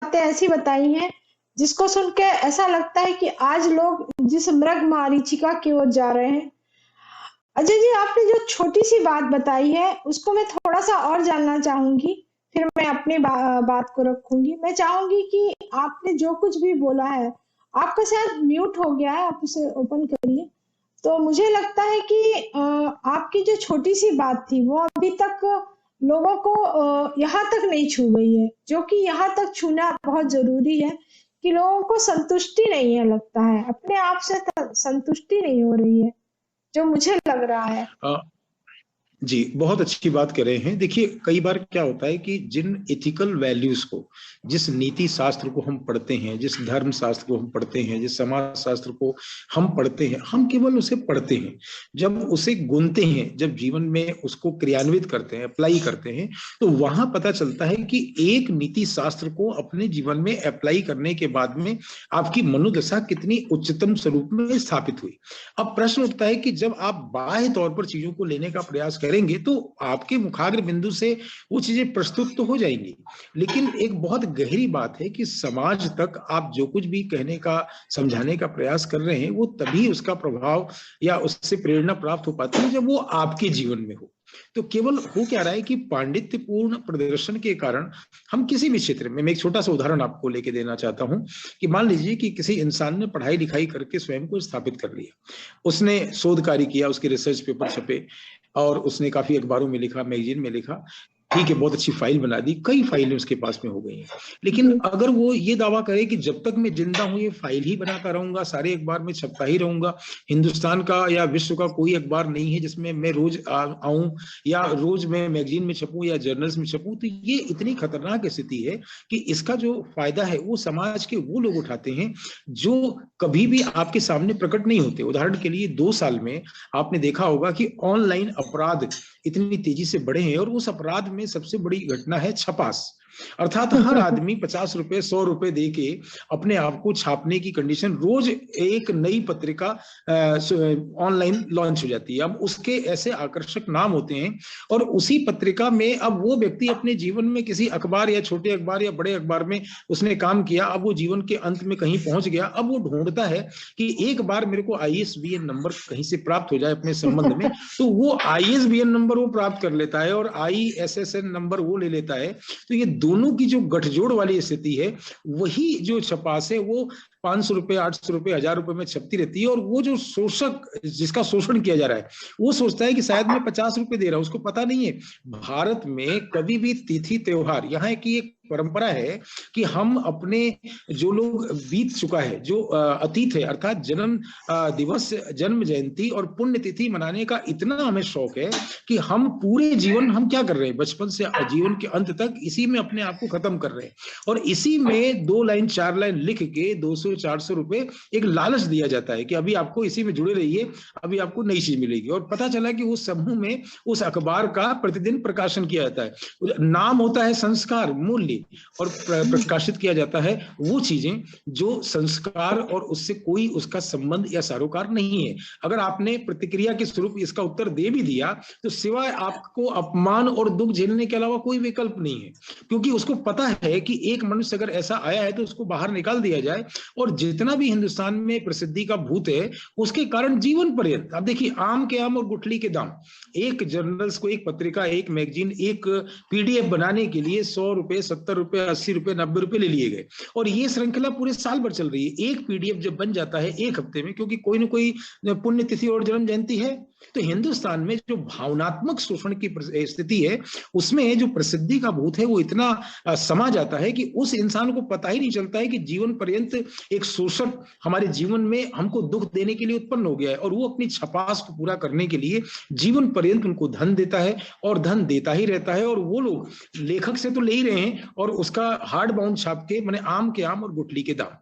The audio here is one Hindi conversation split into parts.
बातें ऐसी बताई हैं जिसको सुन के ऐसा लगता है कि आज लोग जिस मृग मारीचिका की ओर जा रहे हैं। अजय जी, आपने जो छोटी सी बात बताई है उसको मैं थोड़ा सा और जानना चाहूंगी, फिर मैं अपनी बात को रखूंगी। मैं चाहूंगी कि आपने जो कुछ भी बोला है, आपका शायद म्यूट हो गया है, आप उसे ओपन करिए। तो मुझे लगता है कि आपकी जो छोटी सी बात थी वो अभी तक लोगों को यहाँ तक नहीं छू गई है, जो कि यहाँ तक छूना बहुत जरूरी है। कि लोगों को संतुष्टि नहीं है, लगता है अपने आप से संतुष्टि नहीं हो रही है, जो मुझे लग रहा है। जी, बहुत अच्छी बात कर रहे हैं। देखिए, कई बार क्या होता है कि जिन एथिकल वैल्यूज को, जिस नीति शास्त्र को हम पढ़ते हैं, जिस धर्म शास्त्र को हम पढ़ते हैं, जिस समाज शास्त्र को हम पढ़ते हैं, हम केवल उसे पढ़ते हैं। जब उसे गुनते हैं, जब जीवन में उसको क्रियान्वित करते हैं, अप्लाई करते हैं, तो वहां पता चलता है कि एक नीति शास्त्र को अपने जीवन में अप्लाई करने के बाद में आपकी मनोदशा कितनी उच्चतम स्वरूप में स्थापित हुई। अब प्रश्न उठता है कि जब आप बाह्य तौर पर चीजों को लेने का प्रयास करेंगे तो आपके मुखाग्र बिंदु से वो चीजें प्रस्तुत तो हो जाएंगी, लेकिन एक बहुत गहरी बात है कि समाज तक आप जो कुछ भी कहने का, समझाने का प्रयास कर रहे हैं, वो तभी उसका प्रभाव या उससे प्रेरणा प्राप्त हो पाती है जब वो आपके जीवन में हो। तो केवल हो क्या रहा है कि पांडित्यपूर्ण प्रदर्शन के कारण हम किसी भी क्षेत्र में, मैं एक छोटा सा उदाहरण आपको लेके देना चाहता हूं कि मान लीजिए कि किसी इंसान ने पढ़ाई लिखाई करके स्वयं को स्थापित कर लिया, उसने शोध कार्य किया, उसके रिसर्च पेपर छपे और उसने काफी अखबारों में लिखा, मैगजीन में लिखा, ठीक है, बहुत अच्छी फाइल बना दी, कई फाइलें उसके पास में हो गई हैं। लेकिन अगर वो ये दावा करे कि जब तक मैं जिंदा हूं ये फाइल ही बनाता रहूंगा, सारे अखबार में छपता ही रहूंगा, हिंदुस्तान का या विश्व का कोई अखबार नहीं है जिसमें मैं रोज आऊं या रोज मैं मैगजीन में छपूं या जर्नल्स में छपूं, तो ये इतनी खतरनाक स्थिति है कि इसका जो फायदा है वो समाज के वो लोग उठाते हैं जो कभी भी आपके सामने प्रकट नहीं होते। उदाहरण के लिए 2 साल में आपने देखा होगा कि ऑनलाइन अपराध इतनी तेजी से बढ़े हैं और उस अपराध में सबसे बड़ी घटना है छपास, अर्थात हर आदमी 50 रुपए 100 रुपए दे के अपने आप को छापने की कंडीशन, रोज एक नई पत्रिका ऑनलाइन लॉन्च हो जाती है। अब उसके ऐसे आकर्षक नाम होते हैं और उसी पत्रिका में अब वो व्यक्ति अपने जीवन में किसी अखबार या छोटे अखबार या बड़े अखबार में उसने काम किया, अब वो जीवन के अंत में कहीं पहुंच गया, अब वो ढूंढता है कि एक बार मेरे को ISBN नंबर कहीं से प्राप्त हो जाए अपने संबंध में, तो वो ISBN नंबर वो प्राप्त कर लेता है और ISSN नंबर वो ले लेता है। तो ये दोनों की जो गठजोड़ वाली स्थिति है, वही जो छपास है वो 500 रुपए 800 रुपए 1000 रुपए में छपती रहती है और वो जो शोषक, जिसका शोषण किया जा रहा है, वो सोचता है कि शायद मैं 50 रुपए दे रहा हूं, उसको पता नहीं है भारत में कभी भी तिथि त्योहार, यहाँ की एक परंपरा है कि हम अपने जो लोग बीत चुका है, जो अतीत है, अर्थात जन्म दिवस, जन्म जयंती और पुण्यतिथि मनाने का इतना हमें शौक है कि हम पूरे जीवन हम क्या कर रहे हैं, बचपन से जीवन के अंत तक इसी में अपने आप को खत्म कर रहे हैं और इसी में 2 लाइन 4 लाइन लिख के 200-400 रुपए एक लालच दिया जाता है कि अभी आपको इसी में जुड़े रहिए, अभी आपको नई चीज मिलेगी। और पता चला कि उस समूह में उस अखबार का प्रतिदिन प्रकाशन किया जाता है, नाम होता है संस्कार मूल्य, और प्रकाशित किया जाता है वो चीजें जो संस्कार और उससे कोई उसका संबंध या सरोकार नहीं है। अगर आपने प्रतिक्रिया के स्वरूप इसका उत्तर दे भी दिया तो सिवाय आपको अपमान और दुख झेलने के अलावा कोई विकल्प नहीं है, क्योंकि उसको पता है कि एक मनुष्य अगर ऐसा आया है तो उसको बाहर निकाल दिया जाए। और जितना भी हिंदुस्तान में प्रसिद्धि का भूत है उसके कारण जीवन पर्यंत, अब देखिए, आम के आम और गुठली के दाम, एक जर्नल्स को, एक पत्रिका, एक मैगजीन, एक PDF बनाने के लिए 100 रुपए 70 रुपए 80 रुपए 90 रुपए ले लिए गए और ये श्रृंखला पूरे साल भर चल रही है। एक PDF जब बन जाता है एक हफ्ते में, क्योंकि कोई ना कोई पुण्यतिथि और जन्म जयंती है, तो हिंदुस्तान में जो भावनात्मक शोषण की स्थिति है उसमें जो प्रसिद्धि का भूत है वो इतना समा जाता है कि उस इंसान को पता ही नहीं चलता है कि जीवन पर्यंत एक शोषक हमारे जीवन में हमको दुख देने के लिए उत्पन्न हो गया है और वो अपनी छपास को पूरा करने के लिए जीवन पर्यंत उनको धन देता है और धन देता ही रहता है। और वो लोग लेखक से तो ले ही रहे हैं और उसका हार्ड बाउंड छाप के, माने आम के आम और गुठली के दाम।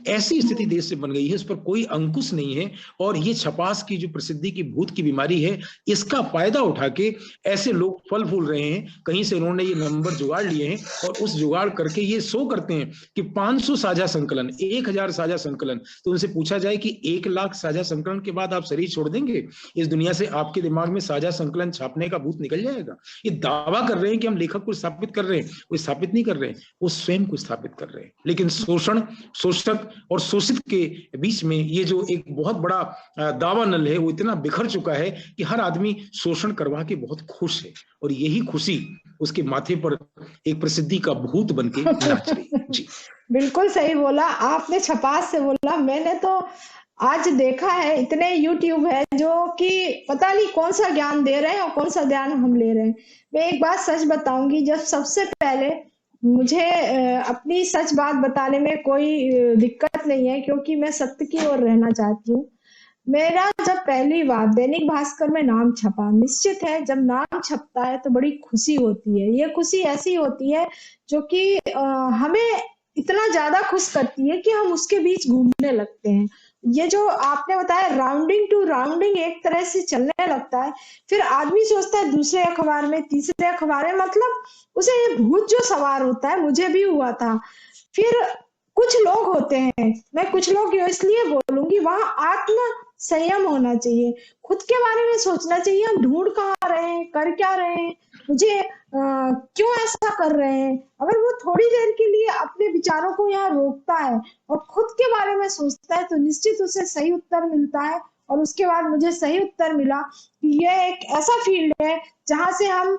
ऐसी स्थिति देश से बन गई है, इस पर कोई अंकुश नहीं है। और ये छपास की जो प्रसिद्धि की भूत की बीमारी है, इसका फायदा उठा के ऐसे लोग फल फूल रहे हैं। कहीं से उन्होंने ये नंबर जुगाड़ लिए हैं और उस जुगाड़ करके ये शो करते हैं कि 500 साझा संकलन, 1000 साझा संकलन। तो उनसे पूछा जाए कि 1 लाख साझा संकलन के बाद आप शरीर छोड़ देंगे, इस दुनिया से आपके दिमाग में साझा संकलन छापने का भूत निकल जाएगा। ये दावा कर रहे हैं कि हम लेखक को स्थापित कर रहे हैं, वो स्थापित नहीं कर रहे हैं, वो स्वयं को स्थापित कर रहे हैं। लेकिन शोषण, शोषक और शोषित के बीच में ये जो एक बहुत बड़ा दावानल है, वो इतना बिखर चुका है कि हर आदमी शोषण करवा के बहुत खुश है, और यही खुशी उसके माथे पर एक प्रसिद्धि का भूत बन के नाच रही है। जी बिल्कुल सही बोला आपने, छपास से बोला। मैंने तो आज देखा है, इतने यूट्यूब है जो कि पता नहीं कौन सा ज्ञान दे रहे हैं और कौन सा ज्ञान हम ले रहे हैं। मैं एक बात सच बताऊंगी, जब सबसे पहले मुझे अपनी सच बात बताने में कोई दिक्कत नहीं है, क्योंकि मैं सत्य की ओर रहना चाहती हूँ। मेरा जब पहली बार दैनिक भास्कर में नाम छपा, निश्चित है जब नाम छपता है तो बड़ी खुशी होती है। ये खुशी ऐसी होती है जो कि हमें इतना ज्यादा खुश करती है कि हम उसके बीच घूमने लगते हैं। ये जो आपने बताया राउंडिंग टू राउंडिंग एक तरह से चलने लगता है। फिर आदमी सोचता है दूसरे अखबार में, तीसरे अखबार में, मतलब उसे ये भूत जो सवार होता है, मुझे भी हुआ था। फिर कुछ लोग होते हैं, मैं कुछ लोग इसलिए बोलूंगी, वहां आत्म संयम होना चाहिए, खुद के बारे में सोचना चाहिए, हम ढूंढ कहाँ रहे हैं, कर क्या रहे हैं, मुझे क्यों ऐसा कर रहे हैं। अगर वो थोड़ी देर के लिए अपने विचारों को यहाँ रोकता है और खुद के बारे में सोचता है, तो निश्चित उसे सही उत्तर मिलता है। और उसके बाद मुझे सही उत्तर मिला कि ये एक ऐसा फील्ड है जहां से हम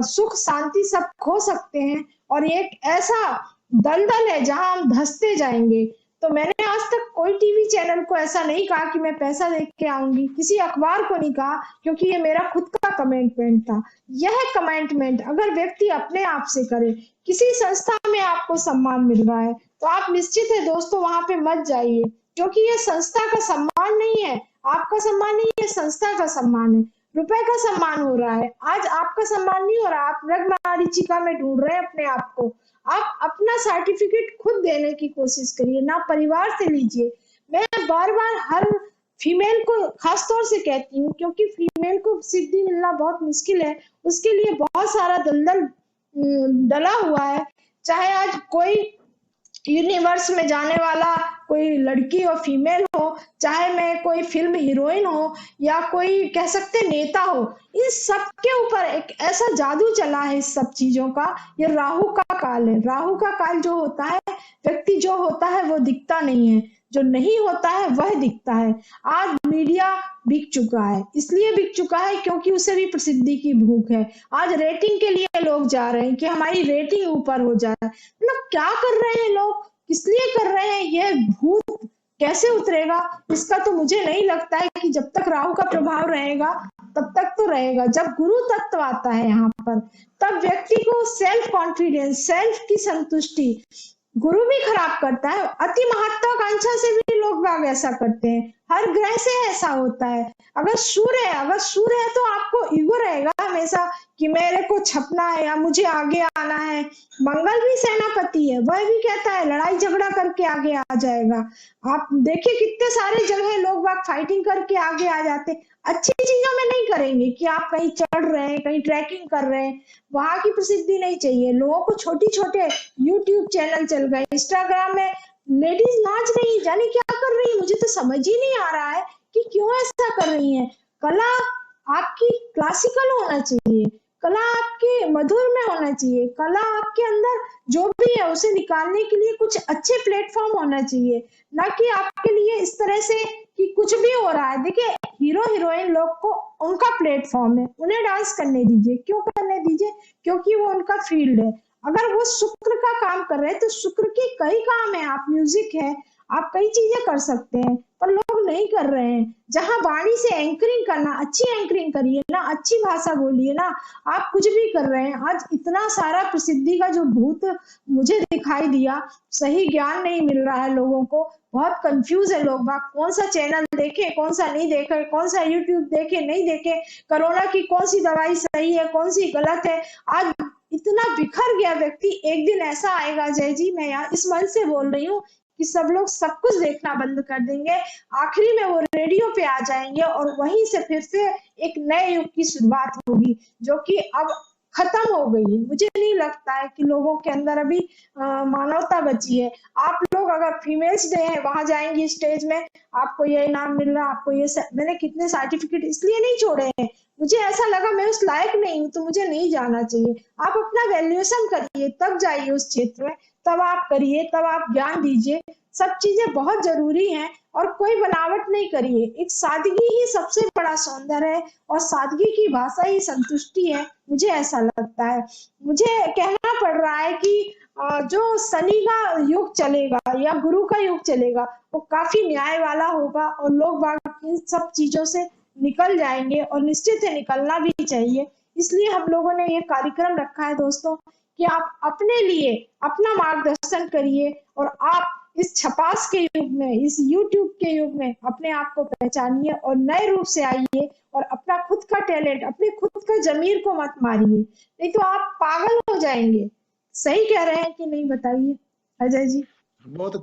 सुख शांति सब खो सकते हैं, और ये एक ऐसा दलदल है जहां हम धंसते जाएंगे। तो मैंने आज तक कोई टीवी चैनल को ऐसा नहीं कहा कि मैं पैसा दे के आऊंगी, किसी अखबार को नहीं कहा, क्योंकि ये मेरा खुद का कमिटमेंट था। यह कमिटमेंट अगर व्यक्ति अपने आप से करे, किसी संस्था में आपको सम्मान मिल रहा है, तो आप निश्चित है दोस्तों वहां पे मत जाइए, क्योंकि ये संस्था का सम्मान नहीं है, आपका सम्मान नहीं है, संस्था का सम्मान है। रुपए का सम्मान हो रहा है, आज आपका सम्मान नहीं हो रहा। आप रगमारीचिका में ढूंढ रहे हैं अपने आप को। आप अपना सर्टिफिकेट खुद देने की कोशिश करिए, ना परिवार से लीजिए। मैं बार बार हर फीमेल को खास तौर से कहती हूँ, क्योंकि फीमेल को सिद्धि मिलना बहुत मुश्किल है, उसके लिए बहुत सारा दलदल डला हुआ है। चाहे आज कोई यूनिवर्स में जाने वाला कोई लड़की और फीमेल हो, चाहे मैं कोई फिल्म हीरोइन हो, या कोई कह सकते नेता हो, इन सब के ऊपर एक ऐसा जादू चला है इस सब चीजों का। ये राहु का काल है। राहु का काल जो होता है, व्यक्ति जो होता है वो दिखता नहीं है, जो नहीं होता है वह दिखता है। आज मीडिया बिक चुका है, इसलिए बिक चुका है क्योंकि उसे भी प्रसिद्धि की भूख है। आज रेटिंग के लिए लोग जा रहे हैं कि हमारी रेटिंग ऊपर हो जाए। मतलब क्या कर रहे हैं लोग, किस लिए कर रहे हैं, ये भूत कैसे उतरेगा, इसका तो मुझे नहीं लगता है कि जब तक राहु का प्रभाव रहेगा तब तक तो रहेगा। जब गुरु तत्व आता है यहाँ पर, तब व्यक्ति को सेल्फ कॉन्फिडेंस, सेल्फ की संतुष्टि गुरु भी खराब करता है। अति महत्वाकांक्षा से भी लोग बाग ऐसा करते हैं, हर ग्रह से ऐसा होता है। अगर सूर्य है, तो आपको ईगो रहेगा हमेशा कि मेरे को छपना है या मुझे आगे आना है। मंगल भी सेनापति है, वह भी कहता है लड़ाई झगड़ा करके आगे आ जाएगा। आप देखिए कितने सारे जगह लोग बाग फाइटिंग करके आगे आ जाते। अच्छी चीजों में नहीं करेंगे कि आप कहीं चढ़ रहे हैं, कहीं ट्रैकिंग कर रहे हैं, वहां की प्रसिद्धि नहीं चाहिए। लोगों को छोटे छोटे यूट्यूब चैनल चल गए, इंस्टाग्राम में लेडीज नाच रही, जाने क्या कर रही है, मुझे तो समझ ही नहीं आ रहा है कि क्यों ऐसा कर रही है। कला आपकी क्लासिकल होना चाहिए, कला आपके मधुर में होना चाहिए, कला आपके अंदर जो भी है उसे निकालने के लिए कुछ अच्छे प्लेटफॉर्म होना चाहिए, ना कि आपके लिए इस तरह से कि कुछ भी हो रहा है। देखिए हीरो हीरोइन लोग को उनका प्लेटफॉर्म है, उन्हें डांस करने दीजिए, क्यों करने दीजिए, क्योंकि वो उनका फील्ड है। अगर वो शुक्र का काम कर रहे हैं तो शुक्र के कई काम है, आप म्यूजिक है, आप कई चीजें कर सकते हैं, पर लोग नहीं कर रहे हैं। जहां वाणी से एंकरिंग करना, अच्छी एंकरिंग करिए ना, अच्छी भाषा बोलिए ना, आप कुछ भी कर रहे हैं। आज इतना सारा प्रसिद्धि का जो भूत मुझे दिखाई दिया, सही ज्ञान नहीं मिल रहा है लोगों को, बहुत कंफ्यूज है लोग बाग, कौन सा चैनल देखे, कौन सा नहीं देखे, कौन सा यूट्यूब देखे नहीं देखे, कोरोना की कौन सी दवाई सही है, कौन सी गलत है। आज इतना बिखर गया व्यक्ति। एक दिन ऐसा आएगा जय जी, मैं यार इस मन से बोल रही हूँ कि सब लोग सब कुछ देखना बंद कर देंगे, आखिरी में वो रेडियो पे आ जाएंगे और वहीं से फिर से एक नए युग की शुरुआत होगी, जो कि अब खत्म हो गई है। मुझे नहीं लगता है कि लोगों के अंदर अभी मानवता बची है। आप लोग अगर फीमेल्स डे है वहां जाएंगी स्टेज में, आपको ये इनाम मिल रहा है, आपको ये मैंने कितने सर्टिफिकेट इसलिए नहीं छोड़े हैं, मुझे ऐसा लगा मैं उस लायक नहीं हूँ तो मुझे नहीं जाना चाहिए। आप अपना वैल्यूएशन करिए, तब जाइए उस क्षेत्र में, तब आप करिए, तब आप ज्ञान दीजिए। सब चीजें बहुत जरूरी हैं और कोई बनावट नहीं करिए। एक सादगी ही सबसे बड़ा सौंदर्य है और सादगी की भाषा ही संतुष्टि है, मुझे ऐसा लगता है। मुझे कहना पड़ रहा है कि जो शनि का युग चलेगा या गुरु का युग चलेगा वो काफी न्याय वाला होगा और लोग बाग इन सब चीजों से निकल जाएंगे और निश्चित है निकलना भी चाहिए। इसलिए हम लोगों ने ये कार्यक्रम रखा है दोस्तों कि आप अपने लिए अपना मार्गदर्शन करिए और आप इस छपास के युग में, इस यूट्यूब के युग में अपने आप को पहचानिए और नए रूप से आइए और अपना खुद का टैलेंट, अपने खुद का जमीर को मत मारिए, नहीं तो आप पागल हो जाएंगे। सही कह रहे हैं कि नहीं, बताइए अजय जी। बहुत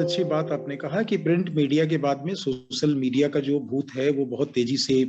अच्छी बात आपने कहा कि प्रिंट मीडिया के बाद में सोशल मीडिया का जो भूत है वो बहुत तेजी से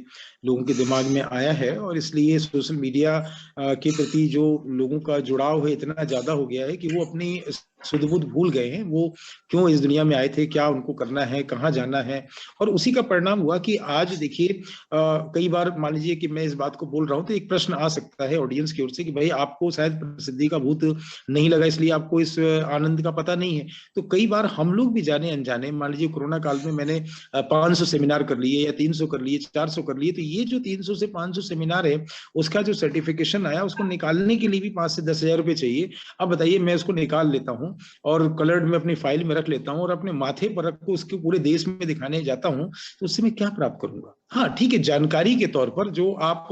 लोगों के दिमाग में आया है, और इसलिए सोशल मीडिया के प्रति जो लोगों का जुड़ाव है इतना ज्यादा हो गया है कि वो अपनी सुध-बुध भूल गए हैं। वो क्यों इस दुनिया में आए थे, क्या उनको करना है, कहाँ जाना है। और उसी का परिणाम हुआ कि आज देखिए कई बार मान लीजिए कि मैं इस बात को बोल रहा हूँ तो एक प्रश्न आ सकता है ऑडियंस की ओर से कि भाई आपको शायद प्रसिद्धि का भूत नहीं लगा इसलिए आपको इस आनंद का पता नहीं है। तो कई बार हम लोग भी जाने अनजाने, मान लीजिए कोरोना काल में मैंने 500 सेमिनार कर लिए या 300 कर लिए, 400 कर लिए, तो ये जो 300 से 500 सेमिनार है उसका जो सर्टिफिकेशन आया उसको निकालने के लिए भी 5 से 10,000 रुपए चाहिए। अब बताइए मैं उसको निकाल लेता हूँ और कलर्ड में अपनी फाइल में रख लेता हूँ और अपने माथे पर रख को उसके पूरे देश में दिखाने जाता हूँ, तो उससे मैं क्या प्राप्त करूंगा? हाँ ठीक है, जानकारी के तौर पर जो आप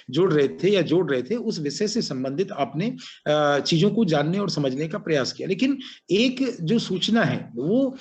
जोड़ रहे थे उस विषय से संबंधित आपने चीजों को जानने और समझने का प्रयास किया, लेकिन एक जो सूचना है वो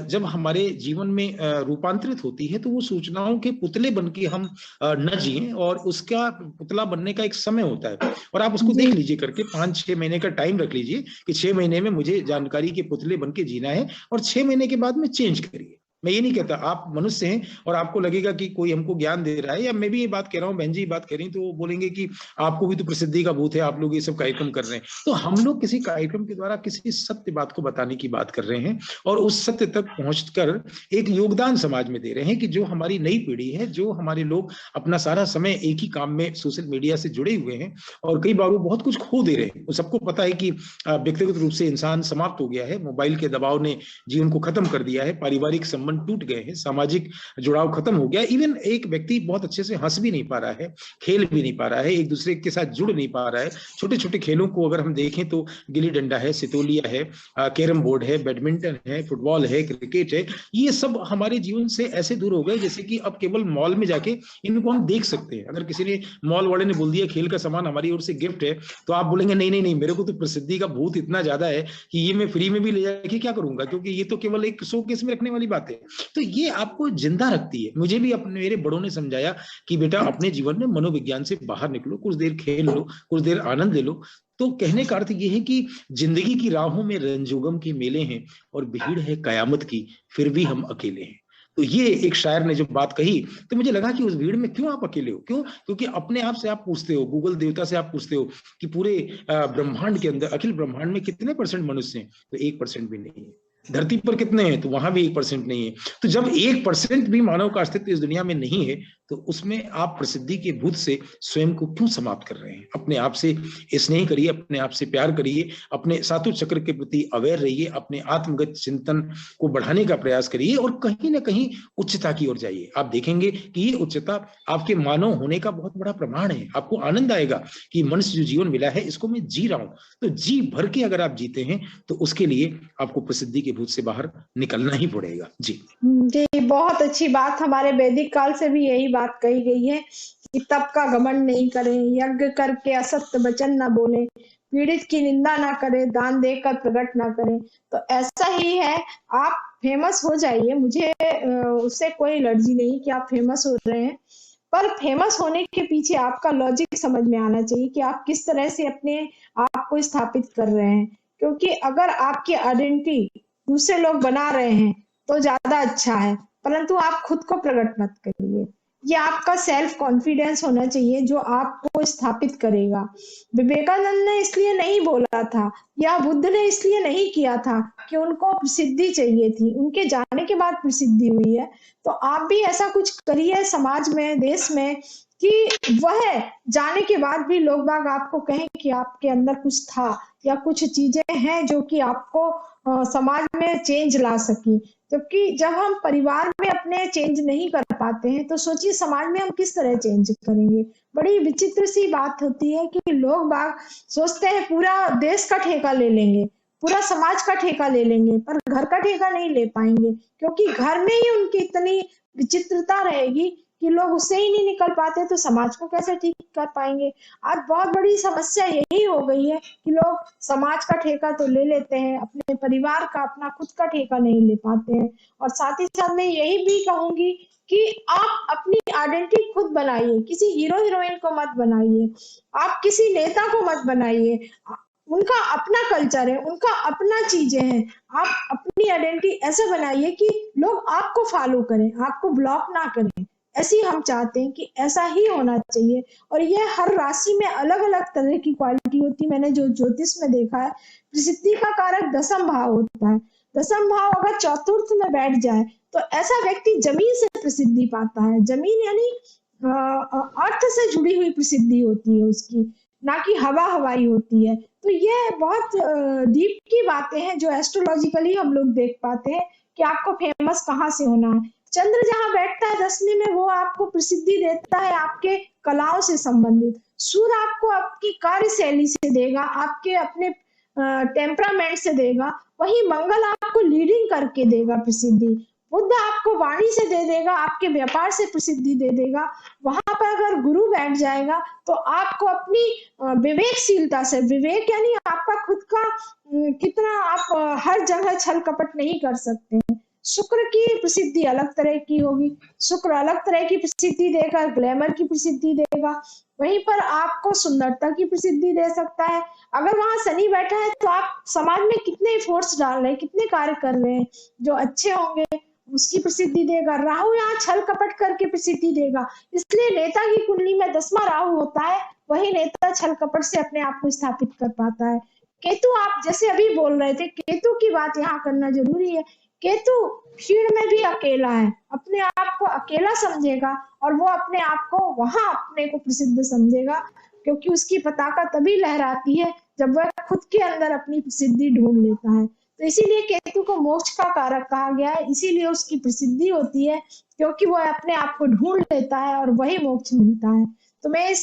जब हमारे जीवन में रूपांतरित होती है तो वो सूचनाओं के पुतले बन के हम न जिए, और उसका पुतला बनने का एक समय होता है। और आप उसको देख लीजिए करके 5-6 महीने का टाइम रख लीजिए कि 6 महीने में मुझे जानकारी के पुतले बन के जीना है, और 6 महीने के बाद में चेंज करिए। मैं ये नहीं कहता, आप मनुष्य हैं और आपको लगेगा कि कोई हमको ज्ञान दे रहा है, या मैं भी ये बात कह रहा हूँ, बहन जी बात कह रही तो वो बोलेंगे कि आपको भी तो प्रसिद्धि का भूत है, आप लोग ये सब कार्यक्रम कर रहे हैं। तो हम लोग किसी कार्यक्रम के द्वारा किसी सत्य बात को बताने की बात कर रहे हैं और उस सत्य तक पहुंचकर एक योगदान समाज में दे रहे हैं कि जो हमारी नई पीढ़ी है, जो हमारे लोग अपना सारा समय एक ही काम में सोशल मीडिया से जुड़े हुए हैं और कई बार वो बहुत कुछ खो दे रहे हैं। सबको पता है कि व्यक्तिगत रूप से इंसान समाप्त हो गया है, मोबाइल के दबाव ने जीवन को खत्म कर दिया है, पारिवारिक संबंध टूट गए हैं, सामाजिक जुड़ाव खत्म हो गया। इवन एक व्यक्ति बहुत अच्छे से हंस भी नहीं पा रहा है, खेल भी नहीं पा रहा है, एक दूसरे के साथ जुड़ नहीं पा रहा है। छोटे छोटे खेलों को अगर हम देखें तो गिल्ली डंडा है, सितोलिया है, कैरम बोर्ड है, बैडमिंटन है, फुटबॉल है, क्रिकेट है, ये सब हमारे जीवन से ऐसे दूर हो गए जैसे कि अब केवल मॉल में जाके इनको हम देख सकते हैं। अगर किसी ने मॉल वाले ने बोल दिया खेल का सामान हमारी ओर से गिफ्ट है, तो आप बोलेंगे नहीं नहीं नहीं, मेरे को तो प्रसिद्धि का भूत इतना ज्यादा है कि ये मैं फ्री में भी ले जाके क्या करूंगा, क्योंकि ये तो केवल एक शोकेस में रखने वाली बात है। तो ये आपको जिंदा रखती है। मुझे भी अपने मेरे बड़ों ने समझाया कि बेटा अपने जीवन में मनोविज्ञान से बाहर निकलो, कुछ देर खेल लो, कुछ देर आनंद ले लो। तो कहने का अर्थ ये है कि जिंदगी की राहों में रंजोगम के मेले हैं और भीड़ है कयामत की, फिर भी हम अकेले हैं। तो ये एक शायर ने जो बात कही तो मुझे लगा कि उस भीड़ में क्यों आप अकेले हो, क्यों? क्योंकि अपने आप से आप पूछते हो, गूगल देवता से आप पूछते हो कि पूरे ब्रह्मांड के अंदर, अखिल ब्रह्मांड में कितने % मनुष्य हैं, तो 1% भी नहीं है। धरती पर कितने हैं, तो वहां भी 1% नहीं है। तो जब 1% भी मानव का अस्तित्व इस दुनिया में नहीं है, तो उसमें आप प्रसिद्धि के भूत से स्वयं को क्यों समाप्त कर रहे हैं? अपने आप से स्नेह करिए, अपने आप से प्यार करिए, अपने सातु चक्र के प्रति अवेयर रहिए, अपने आत्मगत चिंतन को बढ़ाने का प्रयास करिए और कहीं ना कहीं उच्चता की ओर जाइए। आप देखेंगे कि ये उच्चता आपके मानव होने का बहुत बड़ा प्रमाण है। आपको आनंद आएगा कि मनुष्य जो जीवन मिला है इसको मैं जी रहा हूं। तो जी भर के अगर आप जीते हैं तो उसके लिए आपको प्रसिद्धि के भूत से बाहर निकलना ही पड़ेगा। जी जी, बहुत अच्छी बात। हमारे वैदिक काल से भी यही बात कही गई है कि तप का घमंड नहीं करें, यज्ञ करके असत्य वचन ना बोले, पीड़ित की निंदा ना करें, दान देकर प्रकट ना करें। तो ऐसा ही है, आप फेमस हो जाइए, मुझे उससे कोई एलर्जी नहीं कि आप फेमस हो रहे हैं, पर फेमस होने के पीछे आपका लॉजिक समझ में आना चाहिए कि आप किस तरह से अपने आप को स्थापित कर रहे हैं। क्योंकि अगर आपकी आइडेंटिटी दूसरे लोग बना रहे हैं तो ज्यादा अच्छा है, परंतु आप खुद को प्रकट मत करिए। ये आपका सेल्फ कॉन्फिडेंस होना चाहिए जो आपको स्थापित करेगा। विवेकानंद ने इसलिए नहीं बोला था या बुद्ध ने इसलिए नहीं किया था कि उनको प्रसिद्धि चाहिए थी, उनके जाने के बाद प्रसिद्धि हुई है। तो आप भी ऐसा कुछ करिए समाज में, देश में, कि वह जाने के बाद भी लोग बाग आपको कहें कि आपके अंदर कुछ था या कुछ चीजें हैं जो कि आपको समाज में चेंज ला सकी। क्योंकि जब हम परिवार में अपने चेंज नहीं कर पाते हैं तो सोचिए समाज में हम किस तरह चेंज करेंगे। बड़ी विचित्र सी बात होती है कि लोग बाग सोचते हैं पूरा देश का ठेका ले लेंगे, पूरा समाज का ठेका ले लेंगे, पर घर का ठेका नहीं ले पाएंगे, क्योंकि घर में ही उनकी इतनी विचित्रता रहेगी कि लोग उससे ही नहीं निकल पाते तो समाज को कैसे ठीक कर पाएंगे। आज बहुत बड़ी समस्या यही हो गई है कि लोग समाज का ठेका तो ले लेते हैं, अपने परिवार का, अपना खुद का ठेका नहीं ले पाते हैं। और साथ ही साथ मैं यही भी कहूंगी कि आप अपनी आइडेंटिटी खुद बनाइए, किसी हीरो हीरोइन को मत बनाइए, आप किसी नेता को मत बनाइए। उनका अपना कल्चर है, उनका अपना चीजें हैं। आप अपनी आइडेंटिटी ऐसे बनाइए कि लोग आपको फॉलो करें, आपको ब्लॉक ना करें। ऐसी हम चाहते हैं कि ऐसा ही होना चाहिए। और ये हर राशि में अलग अलग तरह की क्वालिटी होती है। मैंने जो ज्योतिष में देखा है, प्रसिद्धि का कारक दसम भाव होता है। दसम भाव अगर चतुर्थ में बैठ जाए तो ऐसा व्यक्ति जमीन से प्रसिद्धि पाता है। जमीन यानी अर्थ से जुड़ी हुई प्रसिद्धि होती है उसकी, ना कि हवा हवाई होती है। तो ये बहुत डीप की बातें हैं जो एस्ट्रोलॉजिकली हम लोग देख पाते हैं कि आपको फेमस कहाँ से होना है। चंद्र जहाँ बैठता है 10वीं में वो आपको प्रसिद्धि देता है आपके कलाओं से संबंधित। सूर्य आपको आपकी कार्यशैली से देगा, आपके अपने टेम्परामेंट से देगा। वही मंगल आपको लीडिंग करके देगा प्रसिद्धि। बुद्ध आपको वाणी से दे देगा, आपके व्यापार से प्रसिद्धि दे देगा। वहां पर अगर गुरु बैठ जाएगा तो आपको अपनी विवेकशीलता से, विवेक यानी आपका खुद का कितना आप हर जगह छल कपट नहीं कर सकते हैं। शुक्र की प्रसिद्धि अलग तरह की होगी, शुक्र अलग तरह की प्रसिद्धि देगा, ग्लैमर की प्रसिद्धि देगा। वहीं पर आपको सुंदरता की प्रसिद्धि दे सकता है। अगर वहां शनि बैठा है तो आप समाज में कितने एफर्ट्स डाल रहे हैं, कितने कार्य कर रहे हैं जो अच्छे होंगे, उसकी प्रसिद्धि देगा। राहु यहाँ छल कपट करके प्रसिद्धि देगा, इसलिए नेता की कुंडली में 10वां राहु होता है, वही नेता छल कपट से अपने आप को स्थापित कर पाता है। केतु, आप जैसे अभी बोल रहे थे, केतु की बात यहाँ करना जरूरी है। केतु भीड़ में भी अकेला है, अपने आप को अकेला समझेगा और वो अपने आप को वहां अपने को प्रसिद्ध समझेगा, क्योंकि उसकी पताका तभी लहराती है जब वह खुद के अंदर अपनी प्रसिद्धि ढूंढ लेता है। तो इसीलिए केतु को मोक्ष का कारक कहा गया है, इसीलिए उसकी प्रसिद्धि होती है, क्योंकि वह अपने आप को ढूंढ लेता है और वही मोक्ष मिलता है। तो मैं इस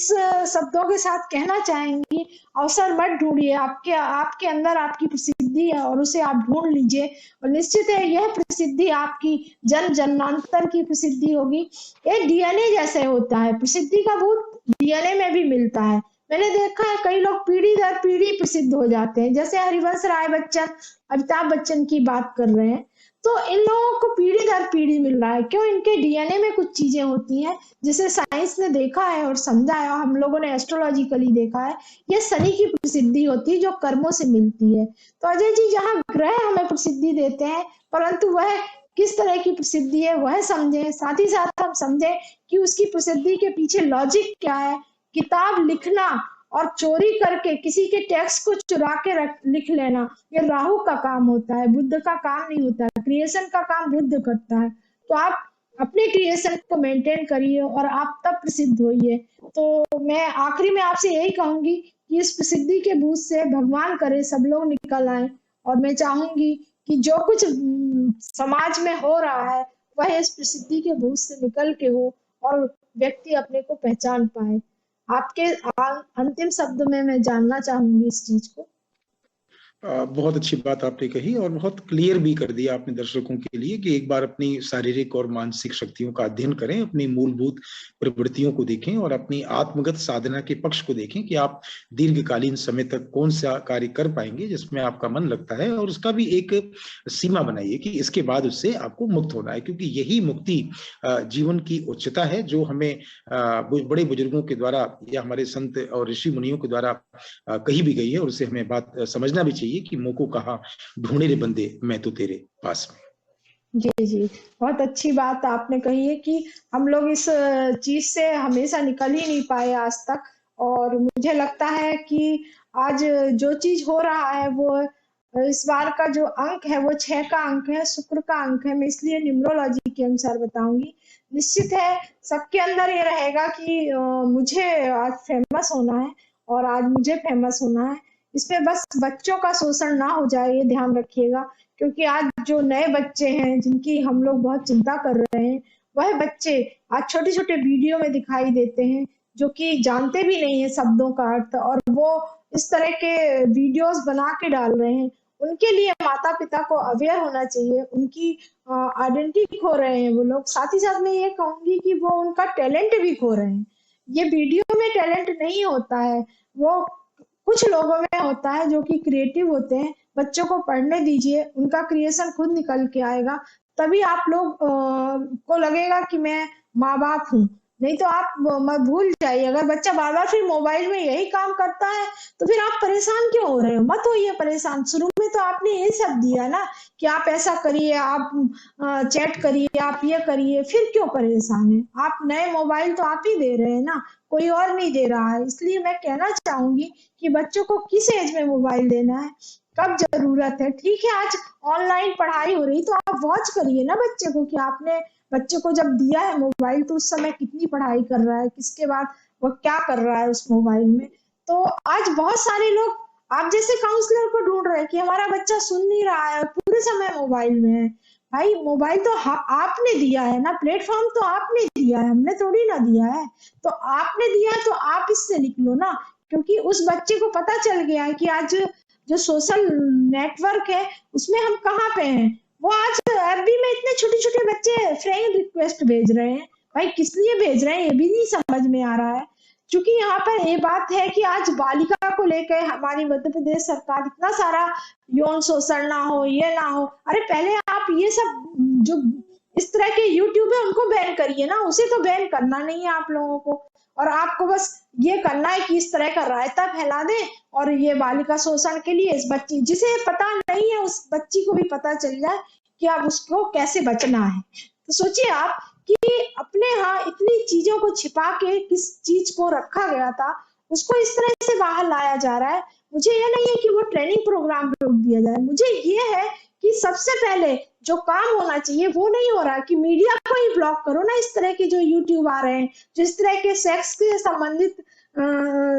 शब्दों के साथ कहना चाहूंगी, अवसर मत ढूंढिए, आपके आपके अंदर आपकी प्रसिद्धि है और उसे आप ढूंढ लीजिए। और निश्चित है यह प्रसिद्धि आपकी जन जन्मांतर की प्रसिद्धि होगी। ये डीएनए जैसे होता है, प्रसिद्धि का भूत डीएनए में भी मिलता है। मैंने देखा है कई लोग पीढ़ी दर पीढ़ी प्रसिद्ध हो जाते हैं, जैसे हरिवंश राय बच्चन, अमिताभ बच्चन की बात कर रहे हैं। तो इन लोगों को पीढ़ी दर पीढ़ी मिल रहा है, क्यों? इनके डीएनए में कुछ चीजें होती हैं जिसे साइंस ने देखा है और समझा है, और हम लोगों ने एस्ट्रोलॉजिकली देखा है। ये शनि की प्रसिद्धि होती है जो कर्मों से मिलती है। तो अजय जी, जहाँ ग्रह हमें प्रसिद्धि देते हैं, परंतु वह किस तरह की प्रसिद्धि है वह समझें, साथ ही साथ हम समझें कि उसकी प्रसिद्धि के पीछे लॉजिक क्या है। किताब लिखना और चोरी करके किसी के टेक्स्ट को चुरा के लिख लेना, ये राहु का काम होता है, बुद्ध का काम नहीं होता है। क्रिएशन का काम बुद्ध करता है। तो आप अपने क्रिएशन को मेंटेन करिए और आप तब प्रसिद्ध होइए। तो मैं आखिरी में आपसे यही कहूंगी कि इस प्रसिद्धि के भूत से भगवान करे सब लोग निकल आए। और मैं चाहूंगी कि जो कुछ समाज में हो रहा है वह इस प्रसिद्धि के भूत से निकल के हो और व्यक्ति अपने को पहचान पाए। आपके अंतिम शब्द में मैं जानना चाहूंगी इस चीज को। बहुत अच्छी बात आपने कही और बहुत क्लियर भी कर दिया आपने दर्शकों के लिए कि एक बार अपनी शारीरिक और मानसिक शक्तियों का अध्ययन करें, अपनी मूलभूत प्रवृत्तियों को देखें और अपनी आत्मगत साधना के पक्ष को देखें कि आप दीर्घकालीन समय तक कौन सा कार्य कर पाएंगे जिसमें आपका मन लगता है, और उसका भी एक सीमा बनाइए कि इसके बाद उससे आपको मुक्त होना है, क्योंकि यही मुक्ति जीवन की उच्चता है जो हमें बड़े बुजुर्गों के द्वारा या हमारे संत और ऋषि मुनियों के द्वारा कही भी गई है, और उसे हमें बात समझना भी चाहिए चाहिए कि मोको कहाँ ढूंढे रे बंदे मैं तो तेरे पास में। जी, जी। बहुत अच्छी बात आपने कही है कि हम लोग इस चीज़ से हमेशा निकल ही नहीं पाए आज तक, और मुझे लगता है कि आज जो चीज़ हो रहा है वो इस बार का जो अंक है वो 6 का अंक है, शुक्र का अंक है। मैं इसलिए न्यूमरोलॉजी के अनुसार बताऊँगी। निश्चित है सबके अंदर ये रहेगा कि मुझे आज फेमस होना है और आज मुझे फेमस होना है। इसमें बस बच्चों का शोषण ना हो जाए ये ध्यान रखिएगा, क्योंकि आज जो नए बच्चे हैं जिनकी हम लोग बहुत चिंता कर रहे हैं, वह बच्चे आज छोटे-छोटे वीडियो में दिखाई देते हैं, जो कि जानते भी नहीं है शब्दों का अर्थ, और वो इस तरह के वीडियोस बना के डाल रहे हैं। उनके लिए माता-पिता को अवेयर होना चाहिए, उनकी आइडेंटिटी खो रहे हैं वो लोग। साथ ही साथ मैं ये कहूँगी कि वो उनका टैलेंट भी खो रहे हैं। ये वीडियो में टैलेंट नहीं होता है, वो कुछ लोगों में होता है जो कि क्रिएटिव होते हैं। बच्चों को पढ़ने दीजिए, उनका क्रिएशन खुद निकल के आएगा। तभी आप लोग को लगेगा कि मैं माँ-बाप हूँ। नहीं तो आप मत भूल जाइए, अगर बच्चा बार-बार फिर मोबाइल में यही काम करता है, तो फिर आप परेशान क्यों हो रहे हो? मत होइए परेशान। शुरू में तो आपने यही सब दिया ना कि आप ऐसा करिए, आप चैट करिए, आप ये करिए, फिर क्यों परेशान हैं? आप नए मोबाइल तो आप ही दे रहे हैं ना, कोई और नहीं दे रहा है। इसलिए मैं कहना चाहूँगी कि बच्चों को किस एज में मोबाइल देना है, कब ज़रूरत है। ठीक है, आज ऑनलाइन पढ़ाई हो रही तो आप वॉच करिए ना बच्चे को कि आपने बच्चे को जब दिया है मोबाइल तो उस समय कितनी पढ़ाई कर रहा है, किसके बाद वो क्या कर रहा है उस मोबाइल में। तो आज बहुत सारे लोग आप जैसे काउंसलर को ढूँढ रहे हैं कि हमारा बच्चा सुन नहीं रहा है, पूरे समय मोबाइल में है। भाई मोबाइल तो आपने दिया है ना, प्लेटफ़ॉर्म तो आपने दिया है, हमने थोड़ी ना दिया है। तो आपने दिया है तो आप इससे निकलो ना, क्योंकि उस बच्चे को पता चल गया है कि आज जो सोशल नेटवर्क है उसमें हम कहाँ पे हैं। वो आज एफबी में इतने छोटे-छोटे बच्चे फ्रेंड रिक्वेस्ट भेज रहे हैं। भाई किस लिए भेज रहे हैं ये भी नहीं समझ में आ रहा है। क्योंकि यहाँ पर ये बात है कि आज बालिका को लेकर हमारी मध्य प्रदेश सरकार इतना सारा यौन शोषण ना हो, ये ना हो। अरे पहले आप ये सब जो इस तरह के यूट्यूब है उनको बैन करिए ना, उसे तो बैन करना नहीं है आप लोगों को। और आपको बस ये करना है कि इस तरह का रायता फैला दें और ये बालिका शोषण के लिए इस बच्ची जिसे पता नहीं है उस बच्ची को भी पता चल जाए कि अब उसको कैसे बचना है। तो सोचिए आप कि अपने यहाँ इतनी चीजों को छिपा के किस चीज को रखा गया था, उसको इस तरह से बाहर लाया जा रहा है। मुझे ये नहीं है कि वो ट्रेनिंग प्रोग्राम रोक दिया जाए, मुझे ये है कि सबसे पहले जो काम होना चाहिए वो नहीं हो रहा कि मीडिया को ही ब्लॉक करो ना। इस तरह के जो यूट्यूब आ रहे हैं, जिस तरह के सेक्स के संबंधित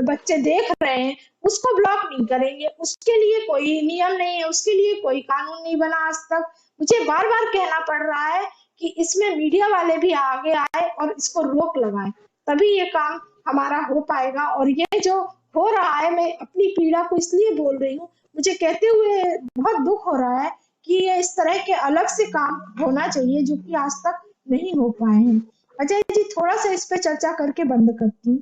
बच्चे देख रहे हैं, उसको ब्लॉक नहीं करेंगे, उसके लिए कोई नियम नहीं है, उसके लिए कोई कानून नहीं बना आज तक। मुझे बार-बार कहना पड़ रहा है कि इसमें मीडिया वाले भी आगे आए और इसको रोक लगाएं, तभी ये काम हमारा हो पाएगा। और ये जो हो रहा है, मैं अपनी पीड़ा को इसलिए बोल रही हूँ, मुझे कहते हुए बहुत दुख हो रहा है कि ये इस तरह के अलग से काम होना चाहिए जो कि आज तक नहीं हो पाए हैं। अजय जी थोड़ा सा इस पे चर्चा करके बंद करती हूँ।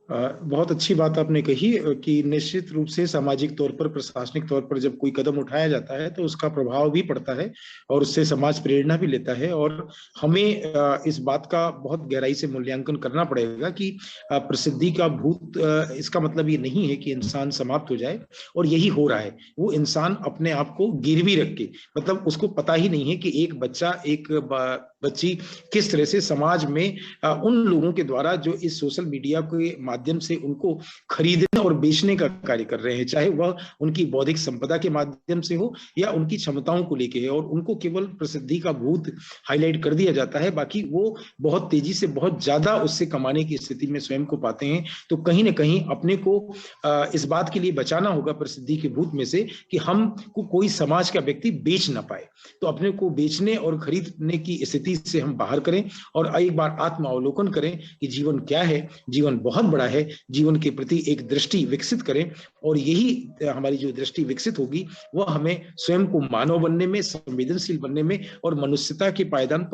बहुत अच्छी बात आपने कही कि निश्चित रूप से सामाजिक तौर पर, प्रशासनिक तौर पर जब कोई कदम उठाया जाता है तो उसका प्रभाव भी पड़ता है और उससे समाज प्रेरणा भी लेता है। और हमें इस बात का बहुत गहराई से मूल्यांकन करना पड़ेगा कि प्रसिद्धि का भूत, इसका मतलब ये नहीं है कि इंसान समाप्त हो जाए, और यही हो रहा है। वो इंसान अपने आप को गिरवी रख के, मतलब उसको पता ही नहीं है कि एक बच्चा, एक बच्ची किस तरह से समाज में उन लोगों के द्वारा जो इस सोशल मीडिया के माध्यम से उनको खरीदने और बेचने का कार्य कर रहे हैं, चाहे वह उनकी बौद्धिक संपदा के माध्यम से हो या उनकी क्षमताओं को लेके है, और उनको केवल प्रसिद्धि का भूत हाईलाइट कर दिया जाता है। बाकी वो बहुत तेजी से बहुत ज्यादा उससे कमाने की स्थिति में स्वयं को पाते हैं। तो कहीं ना कहीं अपने को इस बात के लिए बचाना होगा प्रसिद्धि के भूत में से कि हम को कोई समाज का व्यक्ति बेच ना पाए। तो अपने को बेचने और खरीदने की स्थिति से हम बाहर करें और एक बार आत्मावलोकन करें कि जीवन क्या है। जीवन बहुत बड़ा है, जीवन के प्रति एक दृष्टि विकसित करें, और यही हमारी जो दृष्टि विकसित होगी वह हमें स्वयं को मानव बनने में, संवेदनशील बनने में और मनुष्यता के पायदान पर